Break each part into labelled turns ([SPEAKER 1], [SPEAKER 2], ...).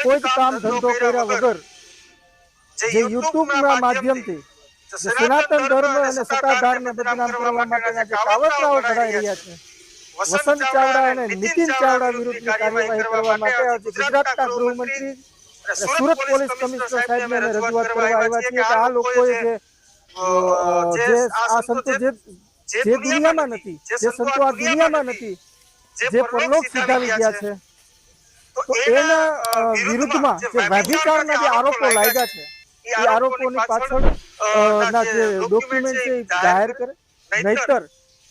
[SPEAKER 1] કોઈ જ કામ ધંધો કર્યા વગર જે યુટ્યુબના માધ્યમથી જે સનાતન ધર્મ અને સત્તાધારને બદનામ કરવા માટેના જે કાવતરાઓ ઘડાઈ રહ્યા છે, વસંત ચાવડા અને નીતિન ચાવડા વિરુદ્ધની કાર્યવાહી કરવા માટે આજે ગુજરાતના ગૃહમંત્રી અને સુરત પોલીસ કમિશનર સાહેબને અમે રજૂઆત કરવા આવ્યા છીએ કે આ લોકોએ જે આ સંતો જે દુનિયામાં નથી, જે સંતો આ દુનિયામાં નથી, જે પરલોક સિધાવી ગયા છે, તો એના વિરુદ્ધમાં જે વ્યભિચારના જે આરોપો લાગ્યા છે, એ આરોપોની પાછળ ના જે ડોક્યુમેન્ટ છે એ જાહેર કરે, નહીતર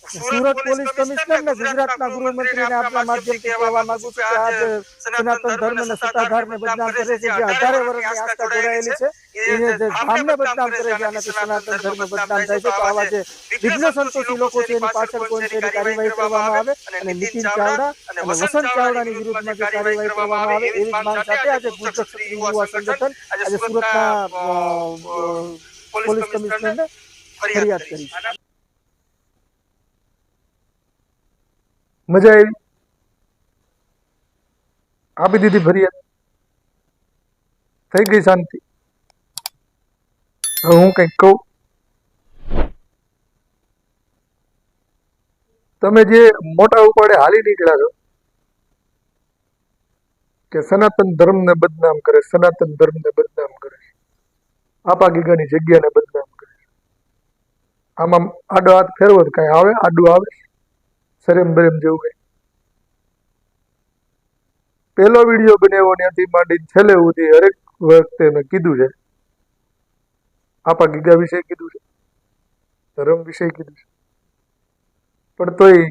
[SPEAKER 1] સુરત પોલીસ કમિશનર ને ગુજરાતના ગૃહમંત્રીને આપણા માધ્યમથી કહેવા માંગુ છું કે આ જે સનાતન ધર્મ અને સત્તાધારને બદનામ કરે છે, જે 18 વર્ષની આસ્થા જોડાયેલી છે, એને જે ધામને બદનામ કરે છે, આનાથી સનાતન ધર્મ બદનામ થાય છે. તો આવા જે વિઘ્ન સંતોષી લોકો છે એની પાછળ કોઈ છે એની કાર્યવાહી કરવામાં આવે અને નીતિન ચાવડા અને વસંત ચાવડાની વિરુદ્ધમાં જે કાર્યવાહી કરવામાં આવે એવી જ માંગ સાથે આજે ગુજરાત ક્ષત્રિય યુવા સંગઠન આજે સુરતના પોલીસ કમિશનરને ફરિયાદ કરી છે.
[SPEAKER 2] મજા આવી, આપી દીધી ફરિયાદ, થઈ ગઈ શાંતિ. હવે હું કંઈક કહું, તમે જે મોટા ઉપાડે હાલી નીકળ્યા છો કે સનાતન ધર્મને બદનામ કરે, સનાતન ધર્મને બદનામ કરે, આપા ગીગાની જગ્યાને બદનામ કરે, આમાં આડો હાથ ફેરવો તો કઈ આવે? આડું આવે? સરેમ બરેમ જેવું કઈ? પહેલો વિડીયો બનાવ્યો ત્યાંથી માંડીને છેલ્લે સુધી હરેક વખતે મેં કીધું છે, આપા ગીગા વિશે કીધું છે, ધર્મ વિશે કીધું છે, પણ તોય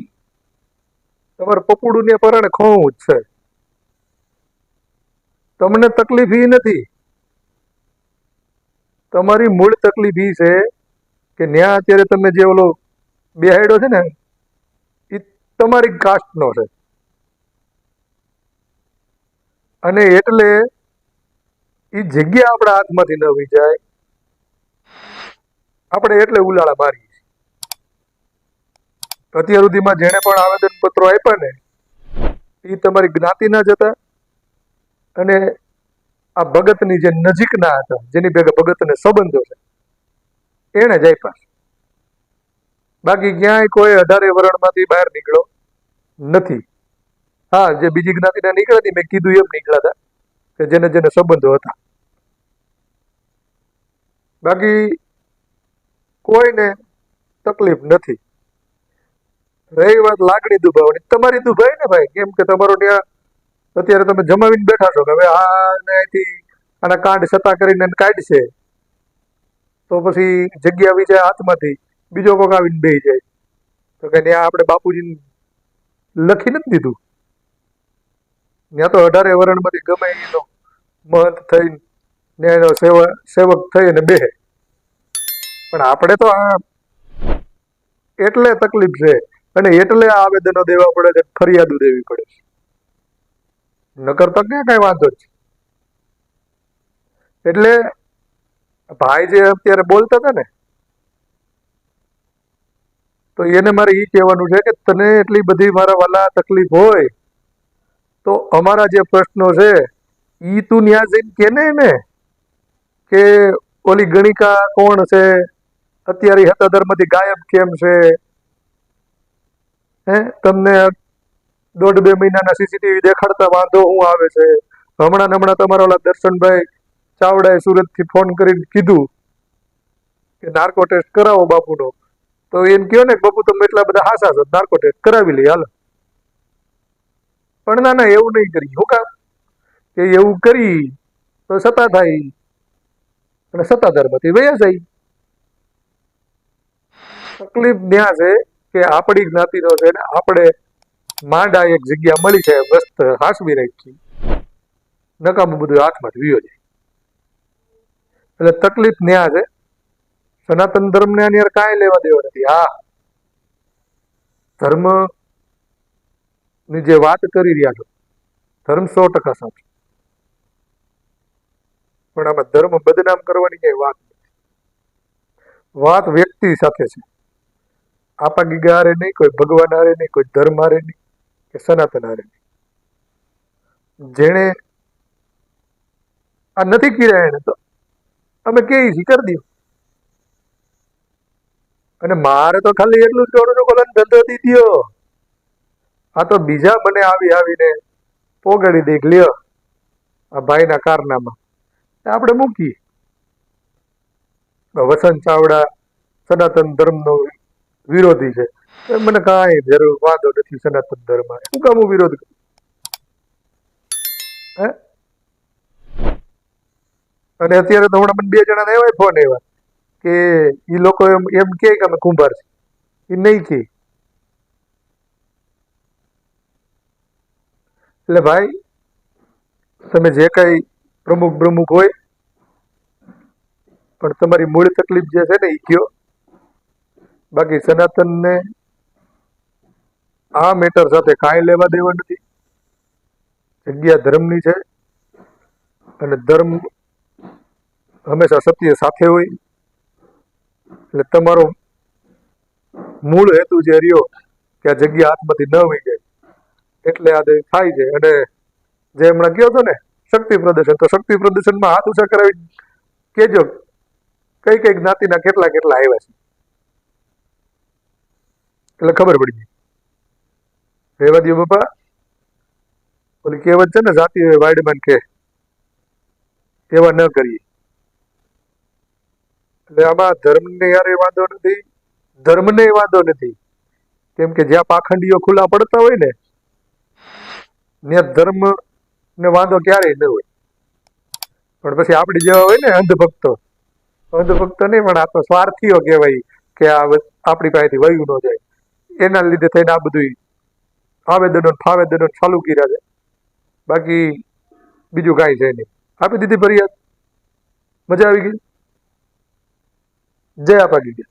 [SPEAKER 2] તમારે પપુડું ને પરાણે ખોવું જ છે. તમને તકલીફ ઈ નથી, તમારી મૂળ તકલીફ ઈ છે કે ન્યા અત્યારે તમે જે ઓલો બેહાડ્યો છે ને એ તમારી કાસ્ટનો છે, અને એટલે એ જગ્યા આપણા હાથમાંથી ન વિજાય, આપણે એટલે ઉલાળા મારીએ છીએ. અત્યાર સુધીમાં જેને પણ આવેદન પત્રો આપ્યા ને એ તમારી જ્ઞાતિના જ હતા અને આ ભગતની જે નજીકના હતા, જેની ભેગા ભગતને સંબંધો છે, એને જ આપ્યા. બાકી ક્યાંય કોઈ 18 વરણમાંથી બહાર નીકળ્યો નથી. હા, જે બીજી જ્ઞાતિના નીકળ્યા હતી, મેં કીધું એમ નીકળ્યા હતા કે જેને જેને સંબંધો હતા. બાકી કોઈને તકલીફ નથી. રહી વાત લાગણી દુભાવવાની, તમારી દુભાઈ ને ભાઈ, કેમ કે તમારો ત્યાં અત્યારે તમે જમાવીને બેઠા છો કે હવે આથી આના કાંડ સત્તા કરીને કાઢશે તો પછી જગ્યા આવી જાય હાથમાંથી, બીજો કોક આવીને બેસી જાય તો કે ત્યાં આપણે બાપુજીને લખી નથી દીધું? ત્યાં તો 18 વરણમાંથી ગમે એનો મહંત થઈને ન્યાયનો સેવક થઈ અને બેહે. પણ આપણે તો આ એટલે તકલીફ છે અને એટલે આવેદનો દેવા પડે છે, ફરિયાદો દેવી પડે છે, નકર તો ક્યાં કઈ વાંધો છે. એટલે ભાઈ જે અત્યારે બોલતા હતા ને, તો એને મારે એ કહેવાનું છે કે તને એટલી બધી મારા વાલા તકલીફ હોય તો અમારા જે પ્રશ્નો છે ઈ તું ન્યા જઈને કેને ને કે ઓલી ગણિકા કોણ છે, અત્યારે હતાધર્મથી ગાયબ કેમ છે, તમને 1.5-2 મહિનાના સીસીટીવી દેખાડતા વાંધો શું આવે છે? હમણાં તમારા ઓલા દર્શનભાઈ ચાવડાએ સુરતથી ફોન કરીને કીધું કે નાર્કો ટેસ્ટ કરાવો બાપુનો, તો એમ કહો ને બાપુ તમે એટલા બધા હાસા છો, નાર્કો ટેસ્ટ કરાવી લઈએ હાલો. પણ ના, એવું નહીં કરી. શું કામ કે એવું કરી તો સત્તા થાય અને સત્તાધારમાંથી વયા જાય. તકલીફ ત્યાં છે કે આપણી જ્ઞાતિનો છે ને આપણે માંડા એક જગ્યા મળી છે, વસ્ત હાસવી રાખી, નકામું બધું હાથમાંથી વિયો જાય. એટલે તકલીફ ત્યાં છે. સનાતન ધર્મને આની યાર કાંઈ લેવા દેવા નથી. હા, ધર્મ ની જે વાત કરી રહ્યા છો, ધર્મ 100% સાચું, પણ આમાં ધર્મ બદનામ કરવાની કઈ વાત નથી. વાત વ્યક્તિ સાથે છે. આપા ગીગા હારે નહીં, કોઈ ભગવાન હારે નહીં, કોઈ ધર્મ હારે નહીં કે સનાતન હારે નહીં. જેણે આ નથી કર્યા એને તો અમે કે કરી દો. અને મારે તો ખાલી એટલું જ કહેવાનું છે, ધંધો દી દો. આ તો બીજા મને આવીને પોગાડી દે લ્યો આ ભાઈના કારનામાં આપણે મૂકીએ. વસંત ચાવડા સનાતન ધર્મનો વિરોધી છે, મને કાંઈ જરૂર વાંધો નથી સનાતન ધર્મ. શું કામ હું વિરોધ કરું? હે? અને અત્યારે તો હમણાં મને 2 જણા એવા ફોન આવ્યા કે એ લોકો એમ કે અમે કુંભાર છે, એ નહીં કે. એટલે ભાઈ તમે જે કઈ પ્રમુખ હોય પણ તમારી મૂળ તકલીફ જે છે ને એ કયો. બાકી સનાતનને આ મેટર સાથે કાંઈ લેવા દેવા નથી. જગ્યા ધર્મની છે અને ધર્મ હંમેશા સત્ય સાથે હોય. એટલે તમારો મૂળ હેતુ જે રહ્યો કે આ જગ્યા હાથમાંથી ન વહી જાય એટલે આ થાય છે. અને જે હમણાં કહ્યો હતો ને શક્તિ પ્રદર્શન, તો શક્તિ પ્રદર્શનમાં હાથ ઊંચા કરાવી કેજો કઈ કઈ જ્ઞાતિના કેટલા આવ્યા છે, એટલે ખબર પડી જાય. રહેવા દો બાપા, ઓલી કહેવત છે ને જાતિ હોય વાડમાં કે એવા ન કરીએ. એટલે આમાં ધર્મને યારે વાંધો નથી, કેમ કે જ્યાં પાખંડીઓ ખુલ્લા પડતા હોય ને ત્યાં ધર્મ ને વાંધો ક્યારેય ન હોય. પણ પછી આપણી જેવા હોય ને અંધભક્તો નહીં, પણ આ તો સ્વાર્થીઓ કહેવાય કે આ આપણી પાસેથી વયું ન જાય, એના લીધે થઈને આ બધું આવેદનો ફાવેદનો ચાલુ કર્યા છે. બાકી બીજું કાંઈ છે નહીં. આપી દીધી ફરિયાદ, મજા આવી ગઈ. જય આપા ગઈ.